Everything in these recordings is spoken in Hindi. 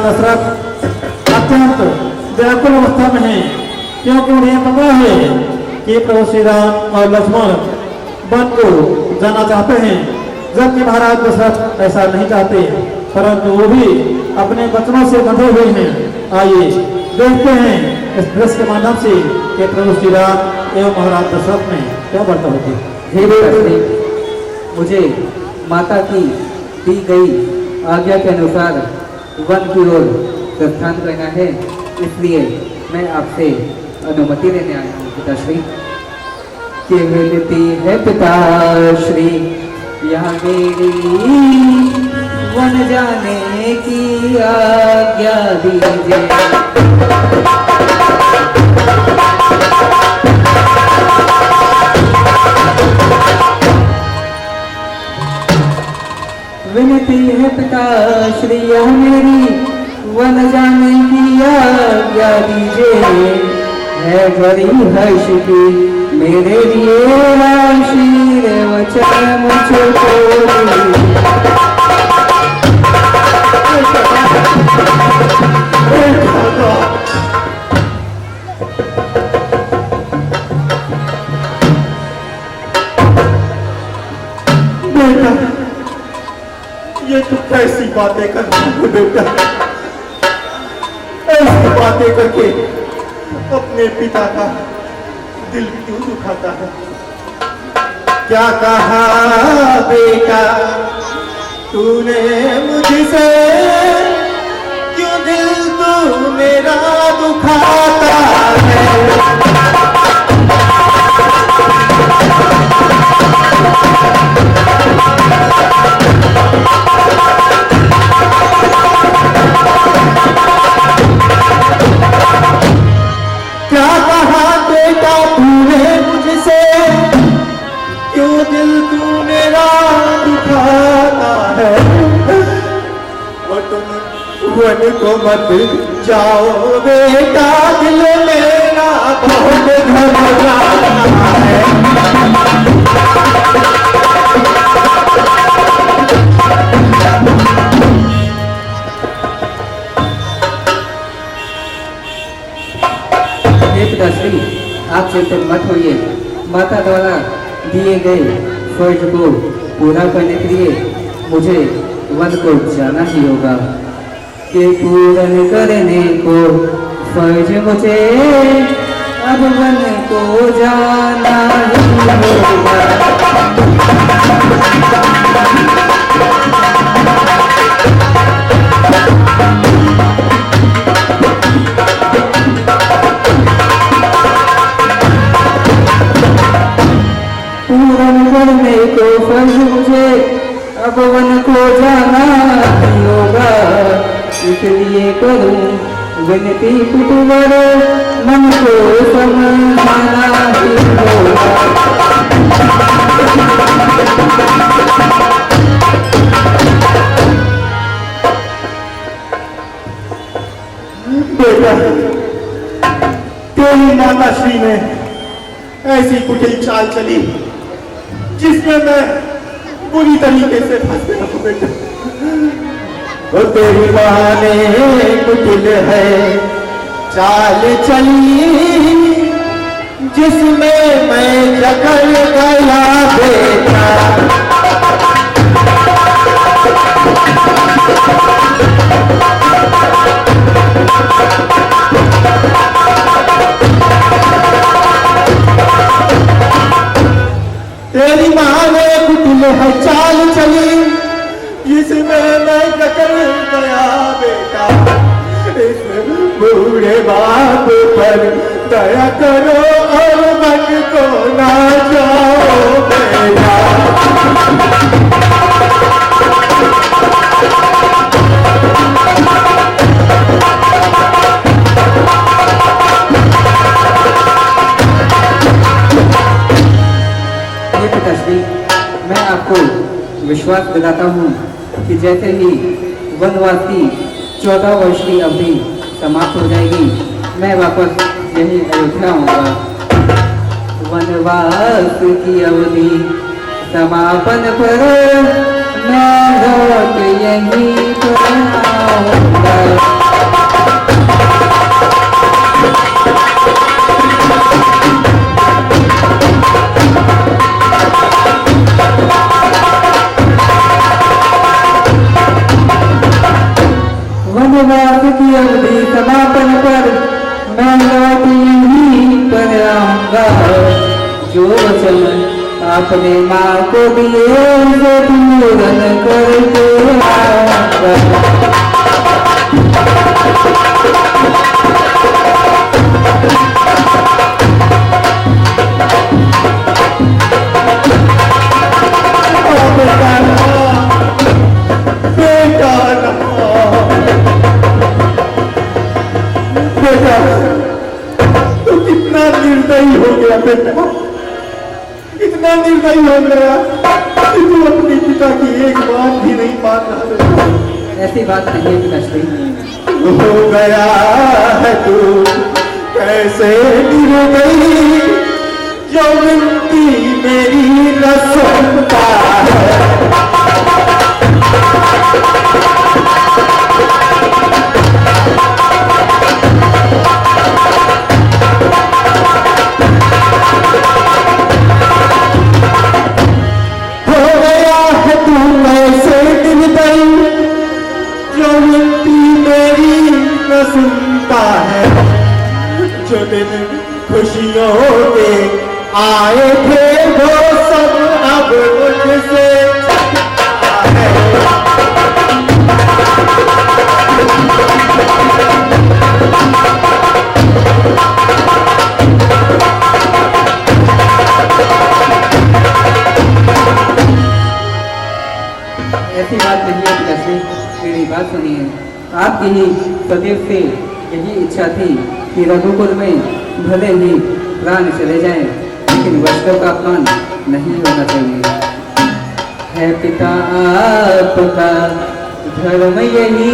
दशरथ अत्यंत व्याकुल अवस्था में है, क्योंकि उन्हें पता है कि प्रभु श्री राम और लक्ष्मण वन को जाना चाहते हैं, जबकि महाराज दशरथ ऐसा नहीं चाहते, परंतु वो भी अपने वचनों से बंधे हुए हैं। आइए देखते हैं इस दृश्य के माध्यम से कि प्रभु श्री राम एवं महाराज दशरथ में क्या वार्ता होती है। मुझे माता की दी गई आज्ञा के अनुसार वन की ओर प्रस्थान करना है, इसलिए मैं आपसे अनुमति लेने आया हूँ पिताश्री। कि विनती है पिताश्री, यहाँ मेरी वन जाने की आज्ञा दीजिए। विनती है पिताश्री, यहाँ मेरी वन जाने की आज्ञा दीजिए। है बड़ी हर्ष की मेरे लिए राशि वचन मुझको बेटा, ये तो कैसी बातें करता है बेटा, ऐसी बातें करके अपने पिता का दिल क्यों दुखाता है। क्या कहा बेटा तूने मुझसे, क्यों दिल तू मेरा दुखाता है। क्या कहा बेटा तूने मुझसे, क्यों दिल तू मेरा दुखाता है। वो तुम वन को मत जाओ बेटा, दिल मेरा बहुत घबराता है। पिताश्री, आप चिंतित मत होइए। माता द्वारा दिए गए फर्ज को पूरा करने के लिए मुझे वन को जाना ही होगा। कि पूर्ण करने को फर्ज मुझे अब वन को जाना ही होगा। करने को फर्ज मुझे अब वन को जाना ही होगा। इसलिए करूं विनती पितुवर, मन को समझाना ही होगा। बेटा, तेरी माता श्री ने ऐसी कुटिल चाल चली जिसमें मैं बुरी तरीके से फंस गया हूं बेटा। वो तेरी मां ने कुटिल है चाल चली, जिसमें मैं जकड़ गया बेटा। तेरी मां ने कुटिल है चाल चली, जिसमें मैं जकड़ गया बेटा। इस बूढ़े बाप पर दया करो और मन को ना जाओ बेटा। मैं आपको विश्वास दिलाता हूँ कि जैसे ही वनवासी 14 वर्ष की अवधि समाप्त हो जाएगी, मैं वापस यही अयोध्या आऊँगा। वनवास की अवधि समापन पर मैं लौट यहीं पर आऊँगा। वनवास की अवधि समापन पर मैं लौट यहीं पर आऊंगा। जो वचन आपने माँ को दिए उसे पूर्ण करके आऊंगा। बेटा तू कितना निर्दयी हो गया बेटा, इतना निर्दयी हो गया कि तू अपने पिता की एक बात भी नहीं मान रहा बेटा। ऐसी बात नहीं है पिताश्री। हो गया है तू कैसे निर्दयी, जो विनती मेरी न सुनता है। सुनता है जो दिन खुशियों के आए थे वो सब अब मुझसे है। ऐसी बात नहीं है पिताश्री, मेरी बात सुनिए। आपकी ही सदैव से यही इच्छा थी कि रघुकुल में भले ही प्राण चले जाएं, लेकिन वस्तु का अपमान नहीं होना चाहिए। है पिता आपका धर्म यही,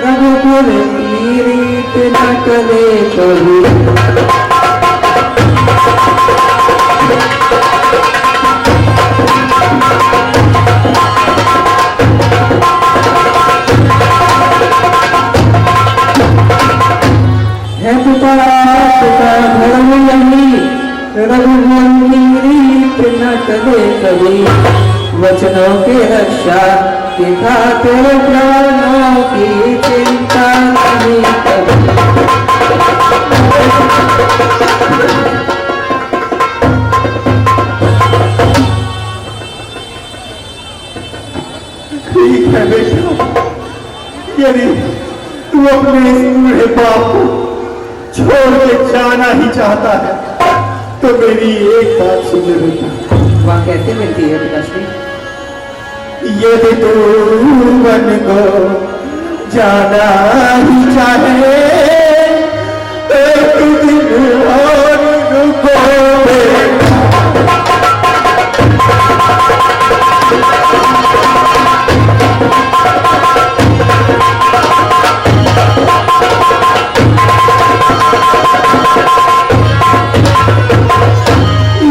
रघुकुल की रीत न करे कभी। है पिता धर्म यही, रघुकुल की रीत न करे कभी। वचनों की रक्षा की खातिर प्राणों की चिंता नहीं कभी। ठीक है बेटा, यदि तू अपने इस बूढ़े बाप को छोड़ के जाना ही चाहता है तो मेरी एक बात सुन ले बेटा। वह कैसे मिलती है पिताश्री? यदि तू वन को जाना ही चाहे तो एक दिन और रुको बेटा।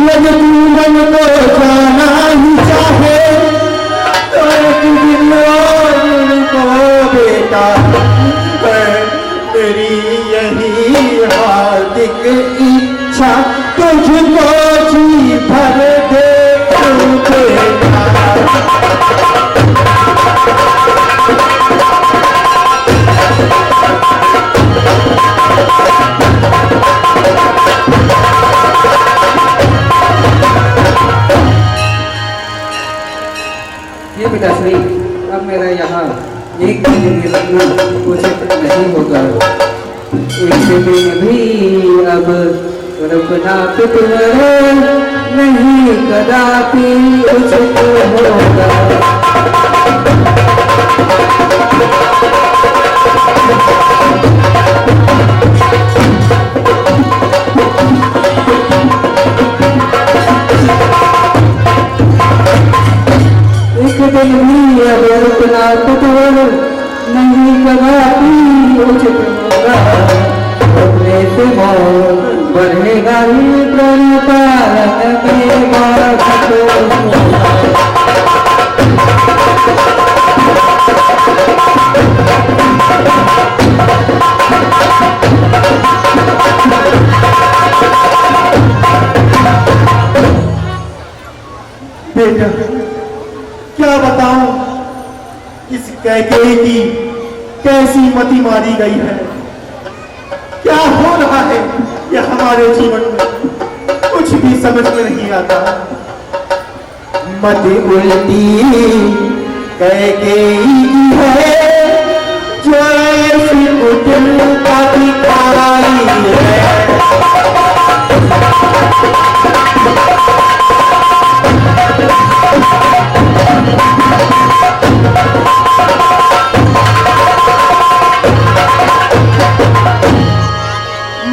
यदि तू वन को जाना ही चाहे तो एक दिन और रुको बेटा। मेरी यही हार्दिक इच्छा तुझको जी भर दे बेटा। ये पिताश्री, अब मेरा यहाँ एक दिन रहना उचित नहीं होगा। एक दिन भी अब रुकना पितवर नहीं कदापि उचित होगा। एक दिन भी अब रुकना पितवर नहीं कदापि उचित होगा। रुकने से मौत बढ़ेगा ही प्रण पालन में बाधक होगा। बेटा क्या बताऊं इस कैकेयी की कैसी मति मारी गई है। क्या हो रहा है ये हमारे जीवन में, कुछ भी समझ में नहीं आता। मति उल्टी कैकेयी की है, जो ऐसी कुटिलता दिखाई है।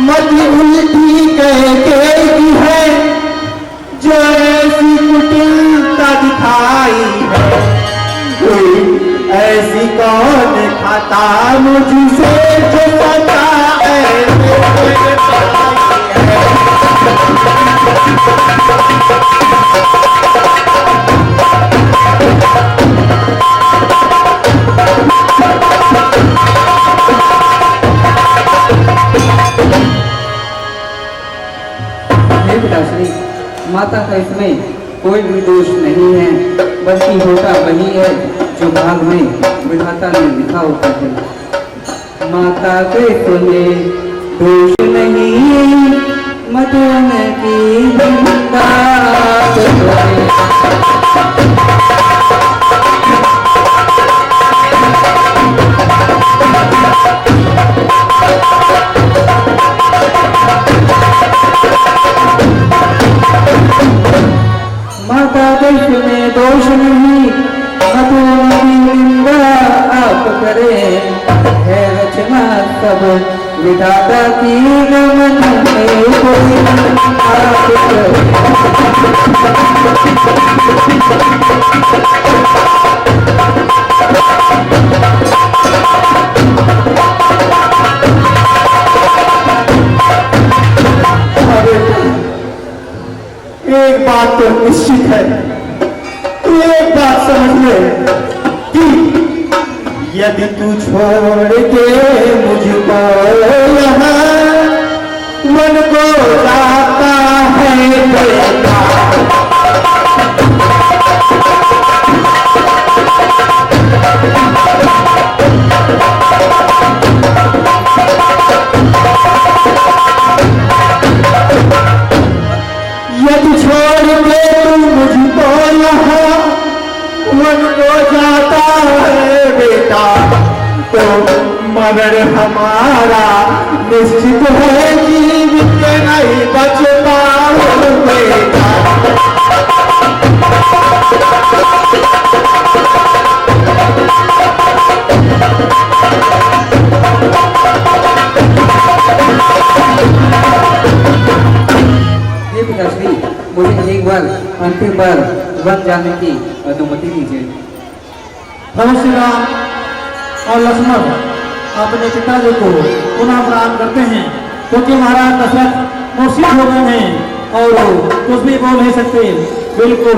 मति उल्टी कैकेयी है, जो ऐसी कुटिलता दिखाई है। कोई ऐसी कौन खाता मुझसे जो सता माता का इसमें कोई भी दोष नहीं है, बल्कि होता वही है जो भाग में विधाता ने लिखा होता है। माता के इसमें दोष नहीं, मदन की निंदा माता देश में दोष नहीं, मधुन की निंदा आप करें। है रचना सब विधाता की, नमन में कोई आप करें। एक बात तो निश्चित है, तू एक बात समझ ले कि यदि तू छोड़ के मुझको यहाँ मन को जाता है बेटा, यदि छोड़ के तू मुझको यहाँ मन को जाता है बेटा, तो मरण हमारा निश्चित है, जीवित नहीं बच पाओ बेटा। मुझे एक बार अंतिम बार वन जाने की अनुमति दीजिए। प्रभु श्री राम और लक्ष्मण अपने पिताजी को पुनः प्रणाम करते हैं, क्योंकि महाराज दशरथ मूर्छित हो गए हैं और कुछ भी बोल नहीं सकते। बिल्कुल